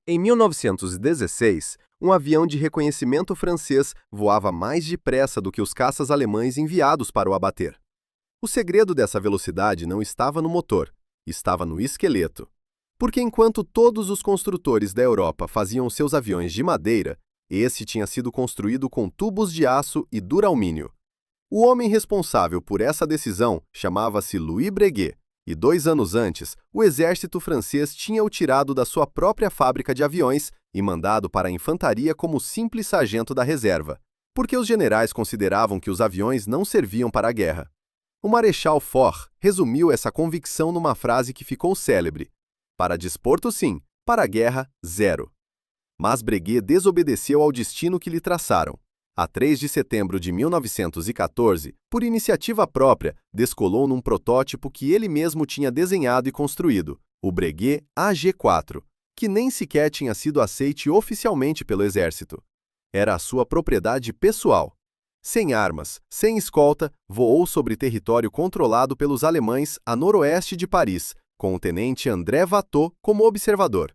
Em 1916, um avião de reconhecimento francês voava mais depressa do que os caças alemães enviados para o abater. O segredo dessa velocidade não estava no motor, estava no esqueleto. Porque enquanto todos os construtores da Europa faziam seus aviões de madeira, esse tinha sido construído com tubos de aço e duralumínio. O homem responsável por essa decisão chamava-se Louis Breguet, e 2 anos antes, o exército francês tinha-o tirado da sua própria fábrica de aviões e mandado para a infantaria como simples sargento da reserva, porque os generais consideravam que os aviões não serviam para a guerra. O Marechal Foch resumiu essa convicção numa frase que ficou célebre: para desporto sim, para a guerra, zero. Mas Breguet desobedeceu ao destino que lhe traçaram. A 3 de setembro de 1914, por iniciativa própria, descolou num protótipo que ele mesmo tinha desenhado e construído, o Breguet AG-4, que nem sequer tinha sido aceite oficialmente pelo exército. Era a sua propriedade pessoal. Sem armas, sem escolta, voou sobre território controlado pelos alemães a noroeste de Paris, com o tenente André Watteau como observador.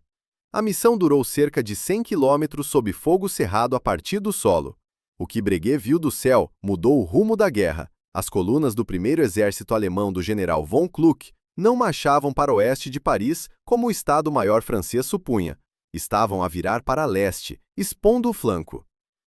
A missão durou cerca de 100 quilômetros sob fogo cerrado a partir do solo. O que Breguet viu do céu mudou o rumo da guerra. As colunas do primeiro exército alemão do general von Kluck não marchavam para o oeste de Paris como o Estado-Maior francês supunha. Estavam a virar para leste, expondo o flanco.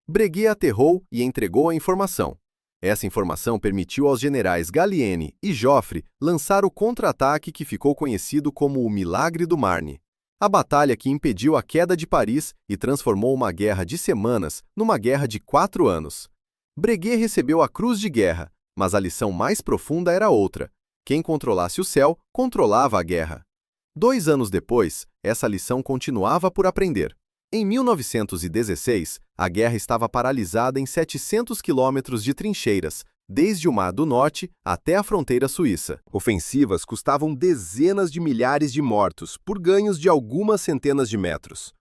Breguet aterrou e entregou a informação. Essa informação permitiu aos generais Gallieni e Joffre lançar o contra-ataque que ficou conhecido como o Milagre do Marne. A batalha que impediu a queda de Paris e transformou uma guerra de semanas numa guerra de 4 anos. Breguet recebeu a Cruz de Guerra, mas a lição mais profunda era outra. Quem controlasse o céu, controlava a guerra. 2 anos depois, essa lição continuava por aprender. Em 1916, a guerra estava paralisada em 700 quilômetros de trincheiras, desde o Mar do Norte até a fronteira suíça. Ofensivas custavam dezenas de milhares de mortos por ganhos de algumas centenas de metros.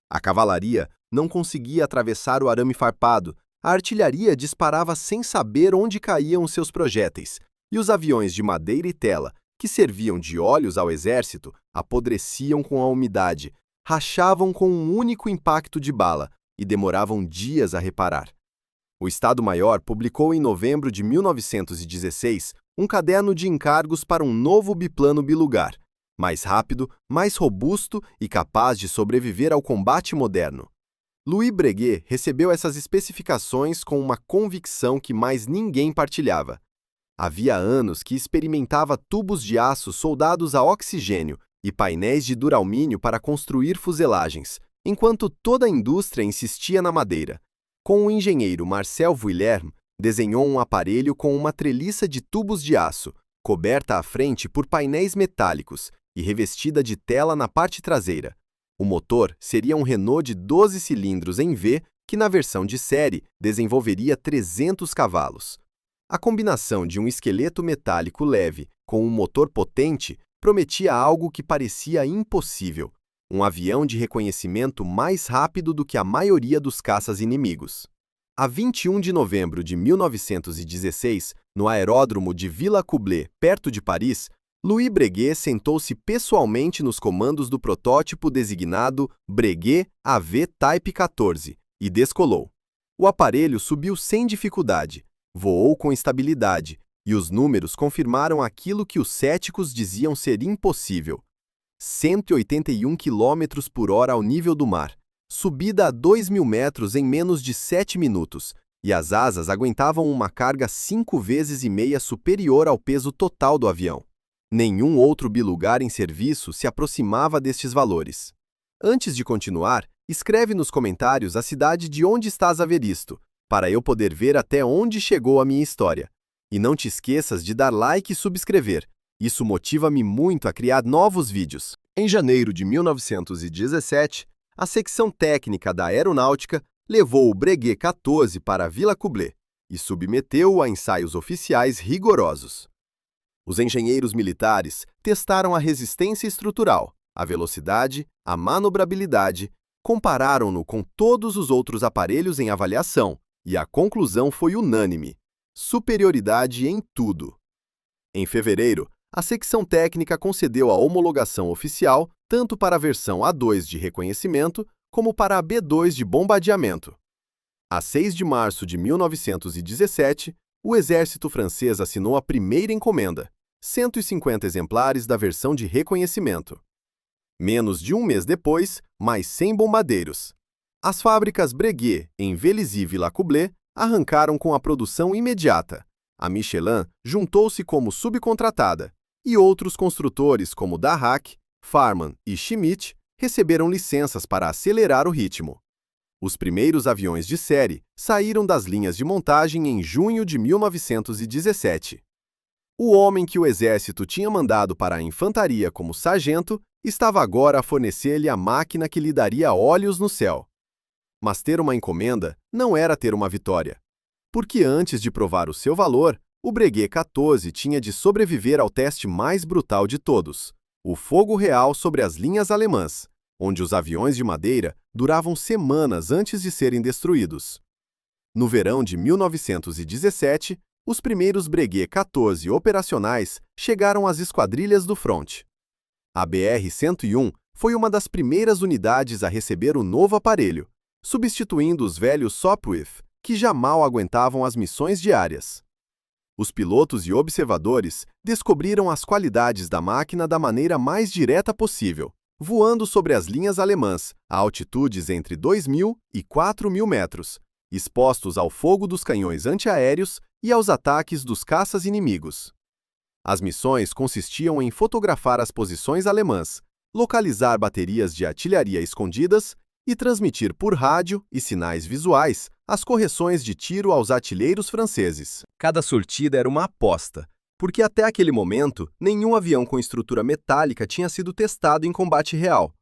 A cavalaria não conseguia atravessar o arame farpado, a artilharia disparava sem saber onde caíam os seus projéteis, e os aviões de madeira e tela, que serviam de olhos ao exército, apodreciam com a umidade, rachavam com um único impacto de bala e demoravam dias a reparar. O Estado-Maior publicou em novembro de 1916 um caderno de encargos para um novo biplano bilugar, mais rápido, mais robusto e capaz de sobreviver ao combate moderno. Louis Breguet recebeu essas especificações com uma convicção que mais ninguém partilhava. Havia anos que experimentava tubos de aço soldados a oxigênio e painéis de duralumínio para construir fuselagens, enquanto toda a indústria insistia na madeira. Com o engenheiro Marcel Vuillerme, desenhou um aparelho com uma treliça de tubos de aço, coberta à frente por painéis metálicos e revestida de tela na parte traseira. O motor seria um Renault de 12 cilindros em V, que na versão de série desenvolveria 300 cavalos. A combinação de um esqueleto metálico leve com um motor potente prometia algo que parecia impossível: um avião de reconhecimento mais rápido do que a maioria dos caças inimigos. A 21 de novembro de 1916, no aeródromo de Villacoublay, perto de Paris, Louis Breguet sentou-se pessoalmente nos comandos do protótipo designado Breguet AV Type 14 e descolou. O aparelho subiu sem dificuldade, voou com estabilidade, e os números confirmaram aquilo que os céticos diziam ser impossível: 181 km por hora ao nível do mar, subida a 2.000 metros em menos de 7 minutos, e as asas aguentavam uma carga 5,5 vezes superior ao peso total do avião. Nenhum outro bilugar em serviço se aproximava destes valores. Antes de continuar, escreve nos comentários a cidade de onde estás a ver isto, para eu poder ver até onde chegou a minha história. E não te esqueças de dar like e subscrever. Isso motiva-me muito a criar novos vídeos. Em janeiro de 1917, a secção técnica da aeronáutica levou o Breguet 14 para Villacoublay e submeteu-o a ensaios oficiais rigorosos. Os engenheiros militares testaram a resistência estrutural, a velocidade, a manobrabilidade, compararam-no com todos os outros aparelhos em avaliação e a conclusão foi unânime: superioridade em tudo. Em fevereiro, A secção técnica concedeu a homologação oficial tanto para a versão A2 de reconhecimento como para a B2 de bombardeamento. A 6 de março de 1917, o exército francês assinou a primeira encomenda, 150 exemplares da versão de reconhecimento. Menos de um mês depois, mais 100 bombardeiros. As fábricas Breguet, em Vélizy-Villacoublay, arrancaram com a produção imediata. A Michelin juntou-se como subcontratada, e outros construtores como Darracq, Farman e Schmidt receberam licenças para acelerar o ritmo. Os primeiros aviões de série saíram das linhas de montagem em junho de 1917. O homem que o exército tinha mandado para a infantaria como sargento estava agora a fornecer-lhe a máquina que lhe daria olhos no céu. Mas ter uma encomenda não era ter uma vitória. Porque antes de provar o seu valor, o Breguet 14 tinha de sobreviver ao teste mais brutal de todos, o fogo real sobre as linhas alemãs, onde os aviões de madeira duravam semanas antes de serem destruídos. No verão de 1917, os primeiros Breguet 14 operacionais chegaram às esquadrilhas do fronte. A BR-101 foi uma das primeiras unidades a receber o novo aparelho, substituindo os velhos Sopwith, que já mal aguentavam as missões diárias. Os pilotos e observadores descobriram as qualidades da máquina da maneira mais direta possível, voando sobre as linhas alemãs a altitudes entre 2.000 e 4.000 metros, expostos ao fogo dos canhões antiaéreos e aos ataques dos caças inimigos. As missões consistiam em fotografar as posições alemãs, localizar baterias de artilharia escondidas e transmitir por rádio e sinais visuais as correções de tiro aos artilheiros franceses. Cada sortida era uma aposta, porque até aquele momento nenhum avião com estrutura metálica tinha sido testado em combate real.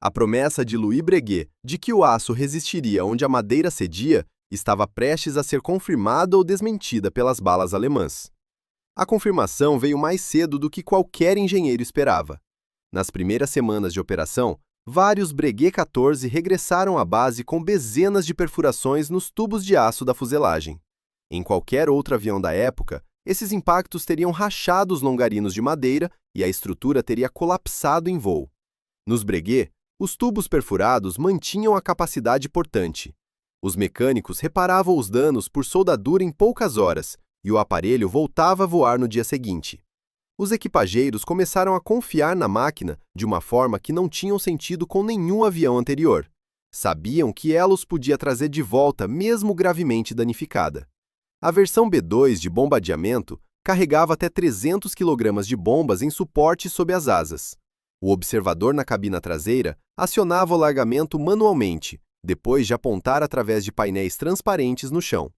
A promessa de Louis Breguet de que o aço resistiria onde a madeira cedia estava prestes a ser confirmada ou desmentida pelas balas alemãs. A confirmação veio mais cedo do que qualquer engenheiro esperava. Nas primeiras semanas de operação, vários Breguet 14 regressaram à base com dezenas de perfurações nos tubos de aço da fuselagem. Em qualquer outro avião da época, esses impactos teriam rachado os longarinos de madeira e a estrutura teria colapsado em voo. Nos Breguet, os tubos perfurados mantinham a capacidade portante. Os mecânicos reparavam os danos por soldadura em poucas horas e o aparelho voltava a voar no dia seguinte. Os equipageiros começaram a confiar na máquina de uma forma que não tinham sentido com nenhum avião anterior. Sabiam que ela os podia trazer de volta mesmo gravemente danificada. A versão B2 de bombardeamento carregava até 300 kg de bombas em suporte sob as asas. O observador na cabina traseira acionava o largamento manualmente, depois de apontar através de painéis transparentes no chão.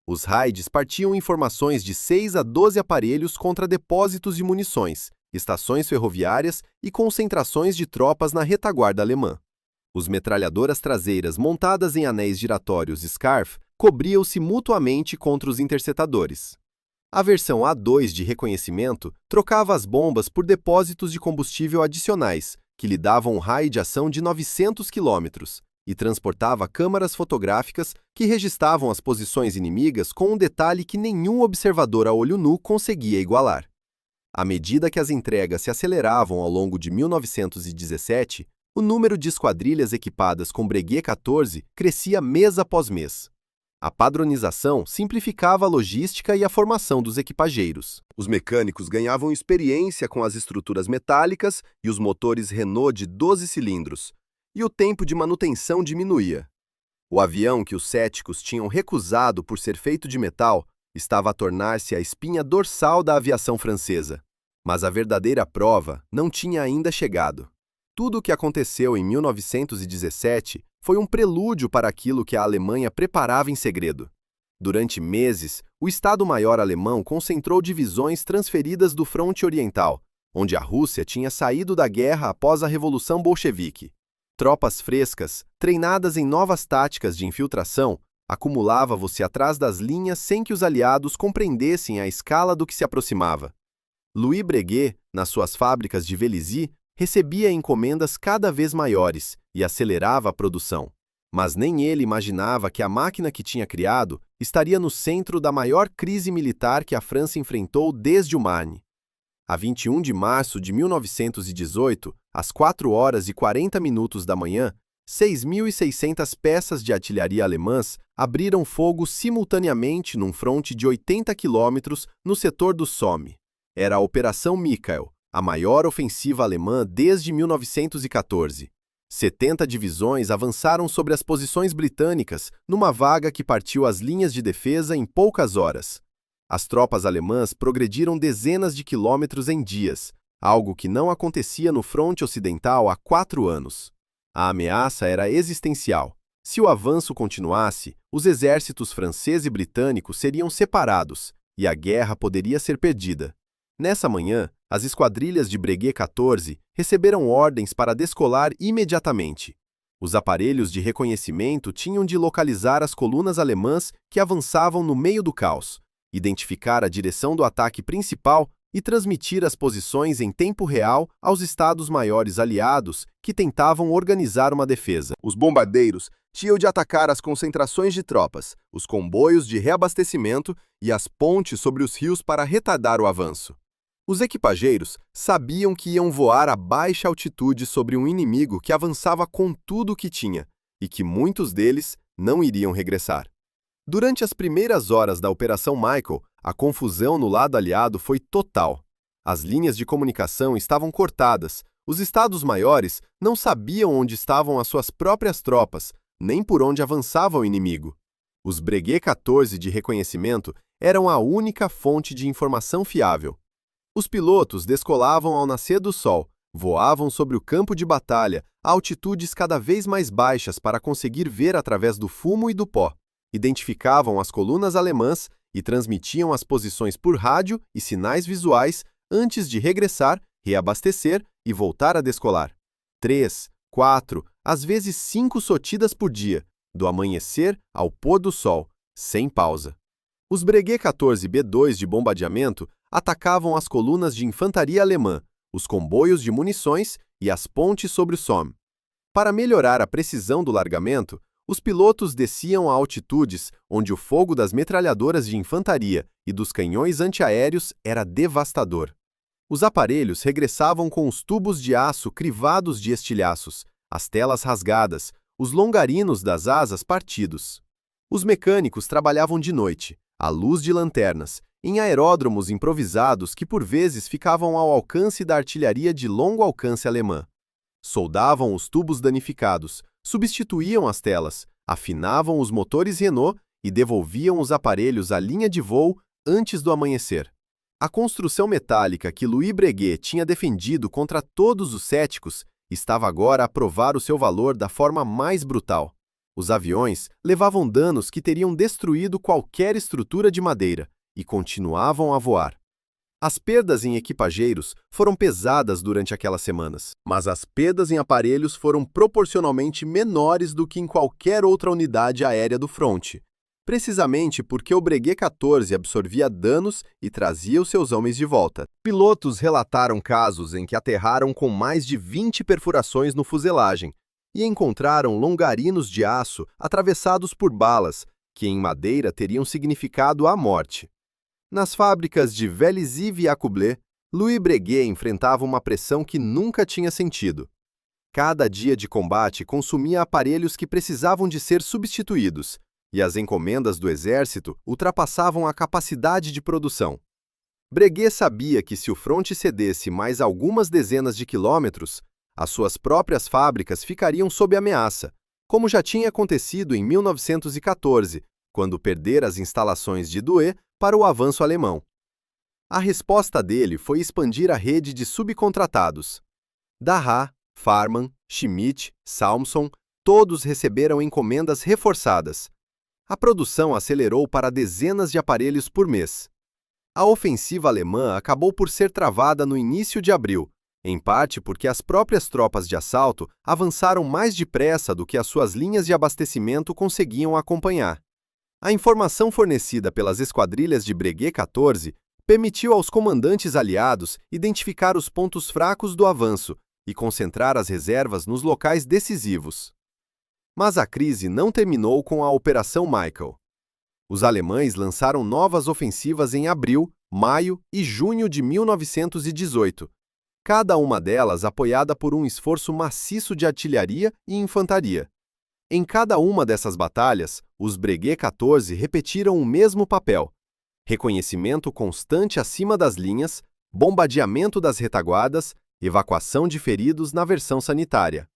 Os raids partiam informações de 6 a 12 aparelhos contra depósitos de munições, estações ferroviárias e concentrações de tropas na retaguarda alemã. Os metralhadoras traseiras montadas em anéis giratórios Scarf cobriam-se mutuamente contra os interceptadores. A versão A2 de reconhecimento trocava as bombas por depósitos de combustível adicionais, que lhe davam um raio de ação de 900 km, e transportava câmaras fotográficas que registravam as posições inimigas com um detalhe que nenhum observador a olho nu conseguia igualar. À medida que as entregas se aceleravam ao longo de 1917, o número de esquadrilhas equipadas com Breguet 14 crescia mês após mês. A padronização simplificava a logística e a formação dos equipageiros. Os mecânicos ganhavam experiência com as estruturas metálicas e os motores Renault de 12 cilindros, e o tempo de manutenção diminuía. O avião que os céticos tinham recusado por ser feito de metal estava a tornar-se a espinha dorsal da aviação francesa. Mas a verdadeira prova não tinha ainda chegado. Tudo o que aconteceu em 1917 foi um prelúdio para aquilo que a Alemanha preparava em segredo. Durante meses, o Estado-Maior alemão concentrou divisões transferidas do fronte oriental, onde a Rússia tinha saído da guerra após a Revolução Bolchevique. Tropas frescas, treinadas em novas táticas de infiltração, acumulavam-se atrás das linhas sem que os aliados compreendessem a escala do que se aproximava. Louis Breguet, nas suas fábricas de Vélizy, recebia encomendas cada vez maiores e acelerava a produção. Mas nem ele imaginava que a máquina que tinha criado estaria no centro da maior crise militar que a França enfrentou desde o Marne. A 21 de março de 1918, às 4h40 da manhã, 6.600 peças de artilharia alemãs abriram fogo simultaneamente num fronte de 80 quilômetros no setor do Somme. Era a Operação Mikhail, a maior ofensiva alemã desde 1914. 70 divisões avançaram sobre as posições britânicas numa vaga que partiu as linhas de defesa em poucas horas. As tropas alemãs progrediram dezenas de quilômetros em dias, algo que não acontecia no fronte ocidental há 4 anos. A ameaça era existencial. Se o avanço continuasse, os exércitos francês e britânico seriam separados e a guerra poderia ser perdida. Nessa manhã, as esquadrilhas de Breguet 14 receberam ordens para descolar imediatamente. Os aparelhos de reconhecimento tinham de localizar as colunas alemãs que avançavam no meio do caos, identificar a direção do ataque principal e transmitir as posições em tempo real aos Estados-Maiores aliados que tentavam organizar uma defesa. Os bombardeiros tinham de atacar as concentrações de tropas, os comboios de reabastecimento e as pontes sobre os rios para retardar o avanço. Os equipageiros sabiam que iam voar a baixa altitude sobre um inimigo que avançava com tudo o que tinha e que muitos deles não iriam regressar. Durante as primeiras horas da Operação Michael, a confusão no lado aliado foi total. As linhas de comunicação estavam cortadas, os Estados-Maiores não sabiam onde estavam as suas próprias tropas, nem por onde avançava o inimigo. Os Breguet 14 de reconhecimento eram a única fonte de informação fiável. Os pilotos descolavam ao nascer do sol, voavam sobre o campo de batalha a altitudes cada vez mais baixas para conseguir ver através do fumo e do pó. Identificavam as colunas alemãs e transmitiam as posições por rádio e sinais visuais antes de regressar, reabastecer e voltar a descolar. 3, 4, às vezes 5 sortidas por dia, do amanhecer ao pôr do sol, sem pausa. Os Breguet 14B2 de bombardeamento atacavam as colunas de infantaria alemã, os comboios de munições e as pontes sobre o Somme. Para melhorar a precisão do largamento, os pilotos desciam a altitudes onde o fogo das metralhadoras de infantaria e dos canhões antiaéreos era devastador. Os aparelhos regressavam com os tubos de aço crivados de estilhaços, as telas rasgadas, os longarinos das asas partidos. Os mecânicos trabalhavam de noite, à luz de lanternas, em aeródromos improvisados que por vezes ficavam ao alcance da artilharia de longo alcance alemã. Soldavam os tubos danificados, substituíam as telas, afinavam os motores Renault e devolviam os aparelhos à linha de voo antes do amanhecer. A construção metálica que Louis Breguet tinha defendido contra todos os céticos estava agora a provar o seu valor da forma mais brutal. Os aviões levavam danos que teriam destruído qualquer estrutura de madeira e continuavam a voar. As perdas em equipageiros foram pesadas durante aquelas semanas, mas as perdas em aparelhos foram proporcionalmente menores do que em qualquer outra unidade aérea do fronte, precisamente porque o Breguet 14 absorvia danos e trazia os seus homens de volta. Pilotos relataram casos em que aterraram com mais de 20 perfurações no fuselagem e encontraram longarinos de aço atravessados por balas, que em madeira teriam significado a morte. Nas fábricas de Vélizy e Acoublé, Louis Breguet enfrentava uma pressão que nunca tinha sentido. Cada dia de combate consumia aparelhos que precisavam de ser substituídos, e as encomendas do exército ultrapassavam a capacidade de produção. Breguet sabia que se o fronte cedesse mais algumas dezenas de quilômetros, as suas próprias fábricas ficariam sob ameaça, como já tinha acontecido em 1914, quando perdera as instalações de Douai para o avanço alemão. A resposta dele foi expandir a rede de subcontratados. Darrah, Farman, Schmidt, Salmson, todos receberam encomendas reforçadas. A produção acelerou para dezenas de aparelhos por mês. A ofensiva alemã acabou por ser travada no início de abril, em parte porque as próprias tropas de assalto avançaram mais depressa do que as suas linhas de abastecimento conseguiam acompanhar. A informação fornecida pelas esquadrilhas de Breguet 14 permitiu aos comandantes aliados identificar os pontos fracos do avanço e concentrar as reservas nos locais decisivos. Mas a crise não terminou com a Operação Michael. Os alemães lançaram novas ofensivas em abril, maio e junho de 1918, cada uma delas apoiada por um esforço maciço de artilharia e infantaria. Em cada uma dessas batalhas, os Breguet 14 repetiram o mesmo papel: reconhecimento constante acima das linhas, bombardeamento das retaguardas, evacuação de feridos na versão sanitária.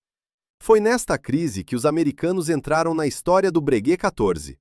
Foi nesta crise que os americanos entraram na história do Breguet 14.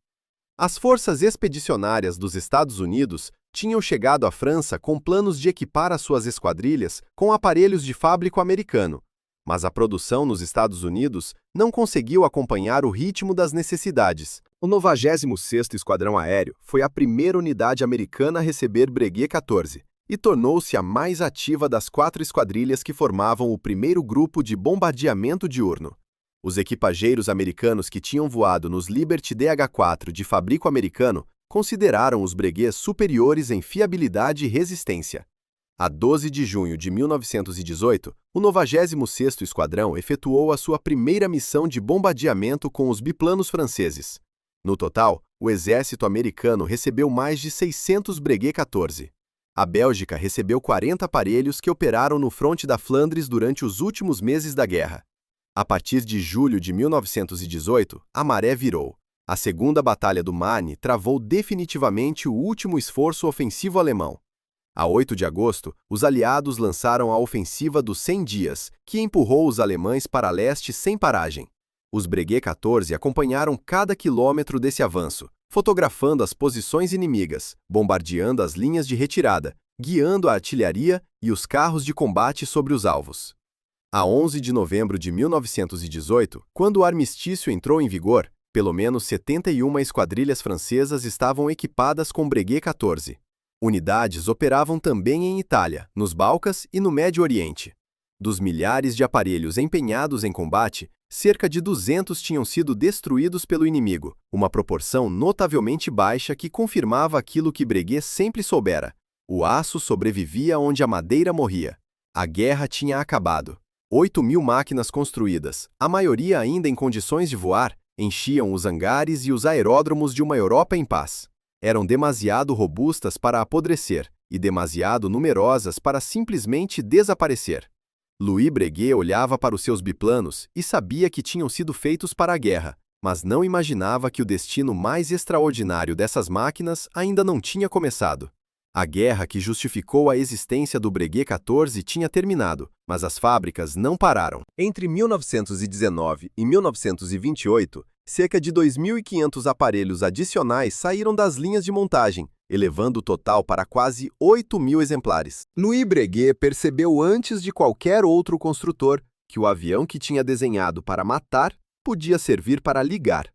As forças expedicionárias dos Estados Unidos tinham chegado à França com planos de equipar as suas esquadrilhas com aparelhos de fábrico americano, mas a produção nos Estados Unidos não conseguiu acompanhar o ritmo das necessidades. O 96º Esquadrão Aéreo foi a primeira unidade americana a receber Breguet 14 e tornou-se a mais ativa das 4 esquadrilhas que formavam o primeiro grupo de bombardeamento diurno. Os equipageiros americanos que tinham voado nos Liberty DH-4 de fabrico americano consideraram os Breguet superiores em fiabilidade e resistência. A 12 de junho de 1918, o 96º Esquadrão efetuou a sua primeira missão de bombardeamento com os biplanos franceses. No total, o exército americano recebeu mais de 600 Breguet 14. A Bélgica recebeu 40 aparelhos que operaram no fronte da Flandres durante os últimos meses da guerra. A partir de julho de 1918, a maré virou. A Segunda Batalha do Marne travou definitivamente o último esforço ofensivo alemão. A 8 de agosto, os aliados lançaram a ofensiva dos 100 dias, que empurrou os alemães para leste sem paragem. Os Breguet 14 acompanharam cada quilômetro desse avanço, fotografando as posições inimigas, bombardeando as linhas de retirada, guiando a artilharia e os carros de combate sobre os alvos. A 11 de novembro de 1918, quando o armistício entrou em vigor, pelo menos 71 esquadrilhas francesas estavam equipadas com Breguet 14. Unidades operavam também em Itália, nos Balcãs e no Médio Oriente. Dos milhares de aparelhos empenhados em combate, cerca de 200 tinham sido destruídos pelo inimigo, uma proporção notavelmente baixa que confirmava aquilo que Breguet sempre soubera: o aço sobrevivia onde a madeira morria. A guerra tinha acabado. 8.000 máquinas construídas, a maioria ainda em condições de voar, enchiam os hangares e os aeródromos de uma Europa em paz. Eram demasiado robustas para apodrecer e demasiado numerosas para simplesmente desaparecer. Louis Breguet olhava para os seus biplanos e sabia que tinham sido feitos para a guerra, mas não imaginava que o destino mais extraordinário dessas máquinas ainda não tinha começado. A guerra que justificou a existência do Breguet 14 tinha terminado, mas as fábricas não pararam. Entre 1919 e 1928, cerca de 2.500 aparelhos adicionais saíram das linhas de montagem, elevando o total para quase 8.000 exemplares. Louis Breguet percebeu antes de qualquer outro construtor que o avião que tinha desenhado para matar podia servir para ligar.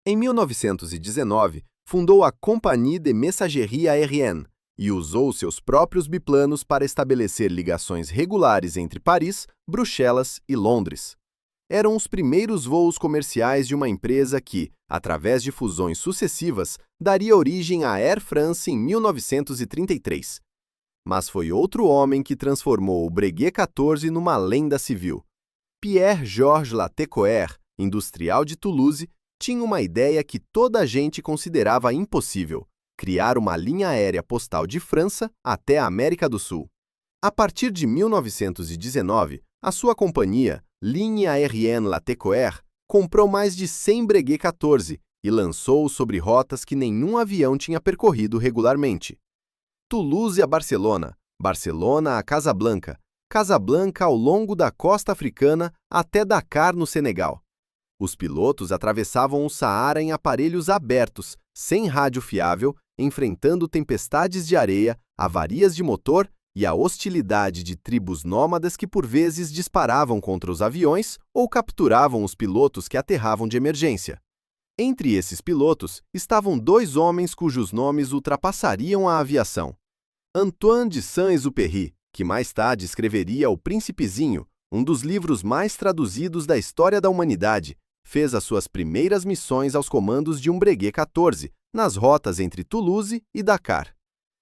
Em 1919, fundou a Compagnie de Messagerie Aérienne e usou seus próprios biplanos para estabelecer ligações regulares entre Paris, Bruxelas e Londres. Eram os primeiros voos comerciais de uma empresa que, através de fusões sucessivas, daria origem à Air France em 1933. Mas foi outro homem que transformou o Breguet 14 numa lenda civil. Pierre-Georges Latécoère, industrial de Toulouse, tinha uma ideia que toda a gente considerava impossível: criar uma linha aérea postal de França até a América do Sul. A partir de 1919, a sua companhia, Ligne Aérienne Latécoère, comprou mais de 100 Breguet 14 e lançou sobre rotas que nenhum avião tinha percorrido regularmente. Toulouse a Barcelona, Barcelona a Casablanca, Casablanca ao longo da costa africana até Dakar, no Senegal. Os pilotos atravessavam o Saara em aparelhos abertos, sem rádio fiável, enfrentando tempestades de areia, avarias de motor e a hostilidade de tribos nômadas que por vezes disparavam contra os aviões ou capturavam os pilotos que aterravam de emergência. Entre esses pilotos estavam 2 homens cujos nomes ultrapassariam a aviação. Antoine de Saint-Exupéry, que mais tarde escreveria O Príncipezinho, um dos livros mais traduzidos da história da humanidade, fez as suas primeiras missões aos comandos de um Breguet 14, nas rotas entre Toulouse e Dakar.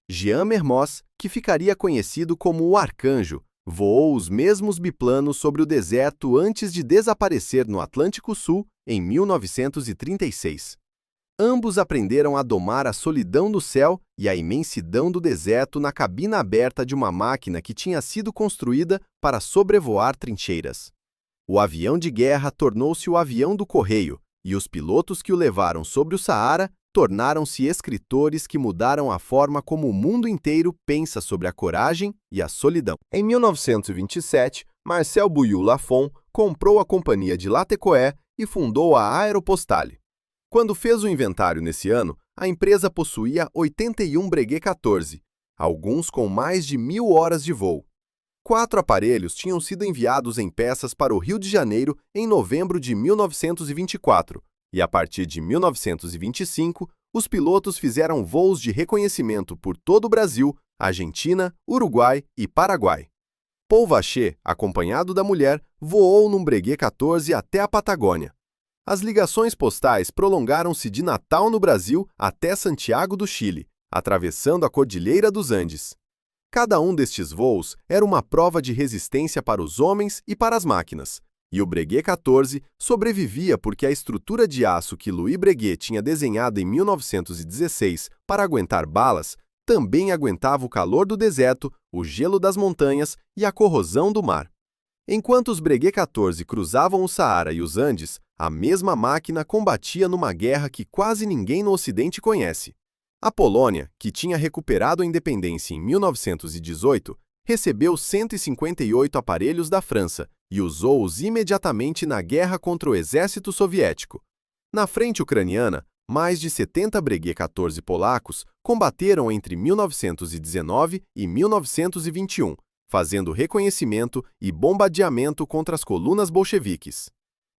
Jean Mermoz, que ficaria conhecido como o Arcanjo, voou os mesmos biplanos sobre o deserto antes de desaparecer no Atlântico Sul em 1936. Ambos aprenderam a domar a solidão do céu e a imensidão do deserto na cabina aberta de uma máquina que tinha sido construída para sobrevoar trincheiras. O avião de guerra tornou-se o avião do correio, e os pilotos que o levaram sobre o Saara tornaram-se escritores que mudaram a forma como o mundo inteiro pensa sobre a coragem e a solidão. Em 1927, Marcel Bouilloux-Lafon comprou a companhia de Latécoère e fundou a Aéropostale. Quando fez o inventário nesse ano, a empresa possuía 81 Breguet 14, alguns com mais de 1.000 horas de voo. 4 aparelhos tinham sido enviados em peças para o Rio de Janeiro em novembro de 1924, e a partir de 1925, os pilotos fizeram voos de reconhecimento por todo o Brasil, Argentina, Uruguai e Paraguai. Paul Vacher, acompanhado da mulher, voou num Breguet 14 até a Patagônia. As ligações postais prolongaram-se de Natal, no Brasil, até Santiago do Chile, atravessando a Cordilheira dos Andes. Cada um destes voos era uma prova de resistência para os homens e para as máquinas, e o Breguet 14 sobrevivia porque a estrutura de aço que Louis Breguet tinha desenhado em 1916 para aguentar balas também aguentava o calor do deserto, o gelo das montanhas e a corrosão do mar. Enquanto os Breguet 14 cruzavam o Saara e os Andes, a mesma máquina combatia numa guerra que quase ninguém no Ocidente conhece. A Polônia, que tinha recuperado a independência em 1918, recebeu 158 aparelhos da França e usou-os imediatamente na guerra contra o exército soviético. Na frente ucraniana, mais de 70 Breguet 14 polacos combateram entre 1919 e 1921, fazendo reconhecimento e bombardeamento contra as colunas bolcheviques.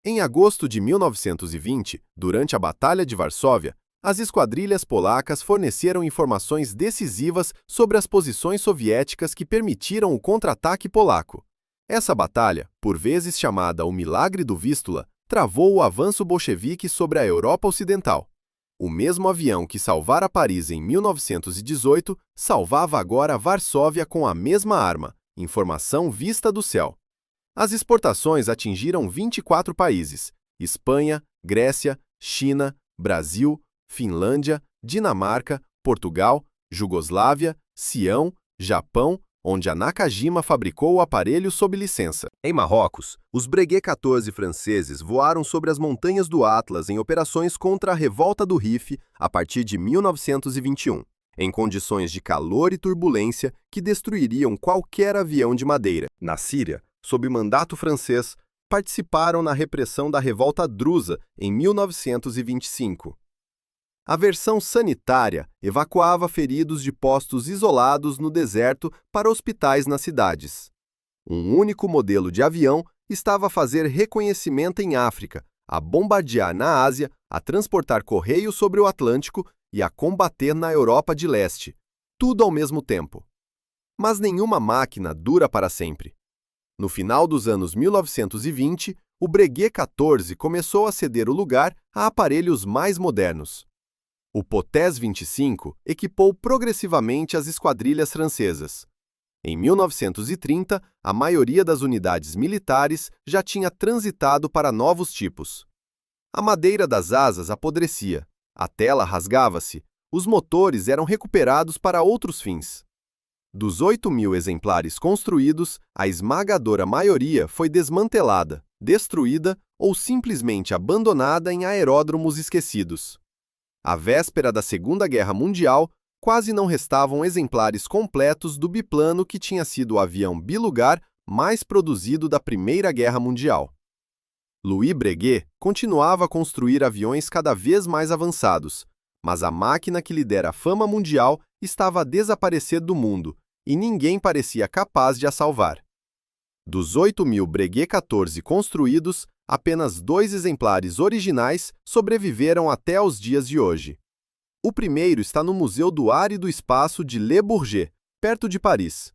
Em agosto de 1920, durante a Batalha de Varsóvia, as esquadrilhas polacas forneceram informações decisivas sobre as posições soviéticas que permitiram o contra-ataque polaco. Essa batalha, por vezes chamada o Milagre do Vístula, travou o avanço bolchevique sobre a Europa Ocidental. O mesmo avião que salvara Paris em 1918 salvava agora Varsóvia com a mesma arma, informação vista do céu. As exportações atingiram 24 países: Espanha, Grécia, China, Brasil, Finlândia, Dinamarca, Portugal, Jugoslávia, Sião, Japão, onde a Nakajima fabricou o aparelho sob licença. Em Marrocos, os Breguet 14 franceses voaram sobre as montanhas do Atlas em operações contra a revolta do Rif a partir de 1921, em condições de calor e turbulência que destruiriam qualquer avião de madeira. Na Síria, sob mandato francês, participaram na repressão da revolta drusa em 1925. A versão sanitária evacuava feridos de postos isolados no deserto para hospitais nas cidades. Um único modelo de avião estava a fazer reconhecimento em África, a bombardear na Ásia, a transportar correios sobre o Atlântico e a combater na Europa de Leste, tudo ao mesmo tempo. Mas nenhuma máquina dura para sempre. No final dos anos 1920, o Breguet 14 começou a ceder o lugar a aparelhos mais modernos. O Potez 25 equipou progressivamente as esquadrilhas francesas. Em 1930, a maioria das unidades militares já tinha transitado para novos tipos. A madeira das asas apodrecia, a tela rasgava-se, os motores eram recuperados para outros fins. Dos 8.000 exemplares construídos, a esmagadora maioria foi desmantelada, destruída ou simplesmente abandonada em aeródromos esquecidos. À véspera da Segunda Guerra Mundial, quase não restavam exemplares completos do biplano que tinha sido o avião bilugar mais produzido da Primeira Guerra Mundial. Louis Breguet continuava a construir aviões cada vez mais avançados, mas a máquina que lhe dera fama mundial estava a desaparecer do mundo e ninguém parecia capaz de a salvar. Dos 8.000 Breguet 14 construídos, apenas 2 exemplares originais sobreviveram até aos dias de hoje. O primeiro está no Museu do Ar e do Espaço de Le Bourget, perto de Paris.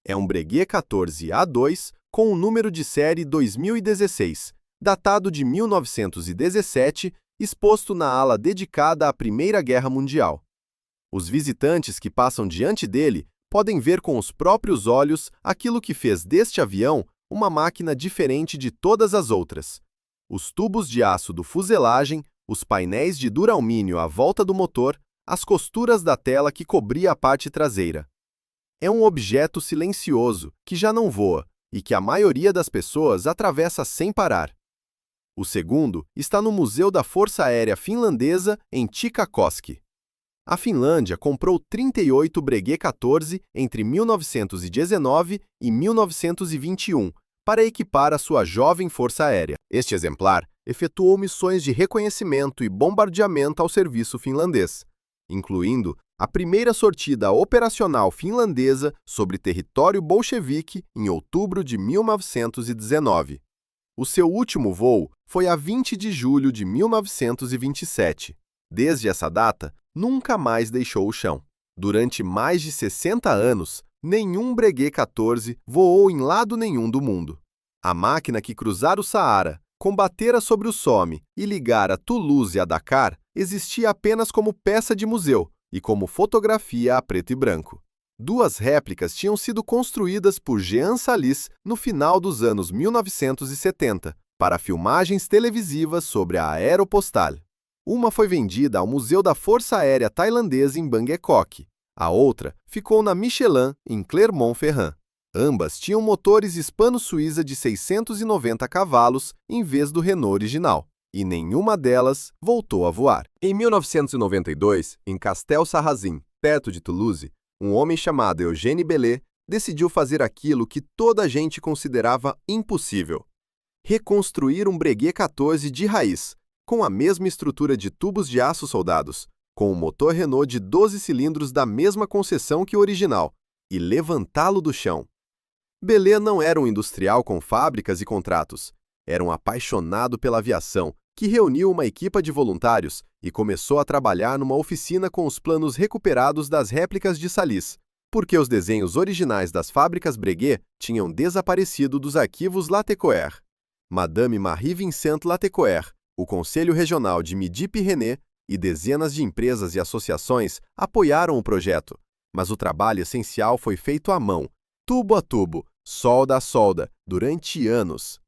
É um Breguet 14 A2 com o número de série 2016, datado de 1917, exposto na ala dedicada à Primeira Guerra Mundial. Os visitantes que passam diante dele podem ver com os próprios olhos aquilo que fez deste avião uma máquina diferente de todas as outras. Os tubos de aço do fuselagem, os painéis de duralumínio à volta do motor, as costuras da tela que cobria a parte traseira. É um objeto silencioso que já não voa e que a maioria das pessoas atravessa sem parar. O segundo está no Museu da Força Aérea Finlandesa, em Tikkakoski. A Finlândia comprou 38 Breguet 14 entre 1919 e 1921 para equipar a sua jovem força aérea. Este exemplar efetuou missões de reconhecimento e bombardeamento ao serviço finlandês, incluindo a primeira sortida operacional finlandesa sobre território bolchevique em outubro de 1919. O seu último voo foi a 20 de julho de 1927. Desde essa data, nunca mais deixou o chão. Durante mais de 60 anos, nenhum Breguet 14 voou em lado nenhum do mundo. A máquina que cruzara o Saara, combatera sobre o Somme e ligara Toulouse a Dakar existia apenas como peça de museu e como fotografia a preto e branco. Duas réplicas tinham sido construídas por Jean Salis no final dos anos 1970 para filmagens televisivas sobre a Aéropostale. Uma foi vendida ao Museu da Força Aérea Tailandesa em Bangkok. A outra ficou na Michelin, em Clermont-Ferrand. Ambas tinham motores hispano-suíça de 690 cavalos em vez do Renault original, e nenhuma delas voltou a voar. Em 1992, em Castel-Sarrazin, perto de Toulouse, um homem chamado Eugène Bellet decidiu fazer aquilo que toda a gente considerava impossível: reconstruir um Breguet 14 de raiz, com a mesma estrutura de tubos de aço soldados, com o motor Renault de 12 cilindros da mesma concessão que o original, e levantá-lo do chão. Bellet não era um industrial com fábricas e contratos. Era um apaixonado pela aviação, que reuniu uma equipa de voluntários e começou a trabalhar numa oficina com os planos recuperados das réplicas de Salis, porque os desenhos originais das fábricas Breguet tinham desaparecido dos arquivos Latécoère. Madame Marie-Vincent Latécoère, o Conselho Regional de Midi-Pyrénées e dezenas de empresas e associações apoiaram o projeto, mas o trabalho essencial foi feito à mão, tubo a tubo, solda a solda, durante anos.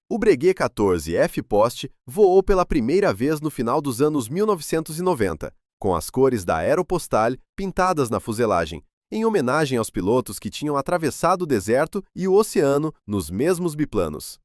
O Breguet 14 F-Post voou pela primeira vez no final dos anos 1990, com as cores da Aéropostale pintadas na fuselagem, em homenagem aos pilotos que tinham atravessado o deserto e o oceano nos mesmos biplanos.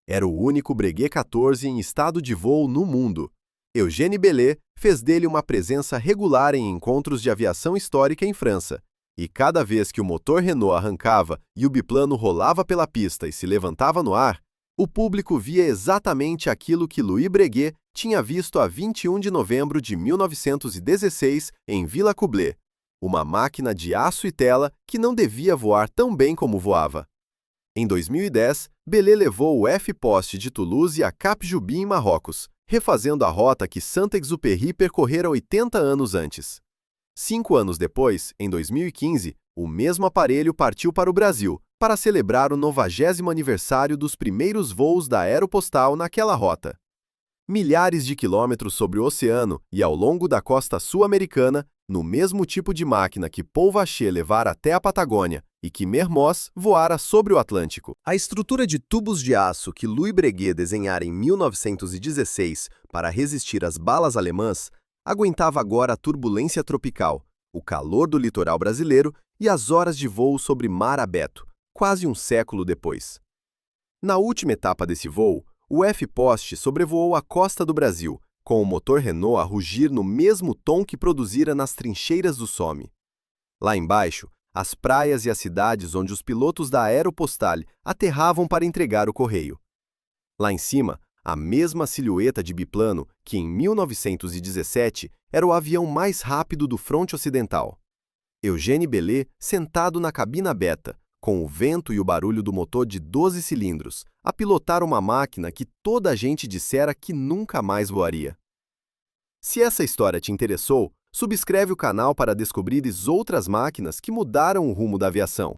Era o único Breguet 14 em estado de voo no mundo. Eugène Bellet fez dele uma presença regular em encontros de aviação histórica em França, e cada vez que o motor Renault arrancava e o biplano rolava pela pista e se levantava no ar, o público via exatamente aquilo que Louis Breguet tinha visto a 21 de novembro de 1916 em Villacoublay, uma máquina de aço e tela que não devia voar tão bem como voava. Em 2010, Bellet levou o F-Post de Toulouse a Cap Juby, em Marrocos, refazendo a rota que Saint-Exupéry percorrera 80 anos antes. 5 anos depois, em 2015, o mesmo aparelho partiu para o Brasil, para celebrar o 90º aniversário dos primeiros voos da Aéropostale naquela rota. Milhares de quilômetros sobre o oceano e ao longo da costa sul-americana, no mesmo tipo de máquina que Paul Vacher levara até a Patagônia e que Mermoz voara sobre o Atlântico. A estrutura de tubos de aço que Louis Breguet desenhara em 1916 para resistir às balas alemãs aguentava agora a turbulência tropical, o calor do litoral brasileiro e as horas de voo sobre mar aberto, quase um século depois. Na última etapa desse voo, o F-Post sobrevoou a costa do Brasil, com o motor Renault a rugir no mesmo tom que produzira nas trincheiras do Somme. Lá embaixo, as praias e as cidades onde os pilotos da Aéropostale aterravam para entregar o correio. Lá em cima, a mesma silhueta de biplano que em 1917 era o avião mais rápido do fronte ocidental. Eugène Bellet sentado na cabina beta, com o vento e o barulho do motor de 12 cilindros, a pilotar uma máquina que toda a gente dissera que nunca mais voaria. Se essa história te interessou, subscreve o canal para descobrires outras máquinas que mudaram o rumo da aviação.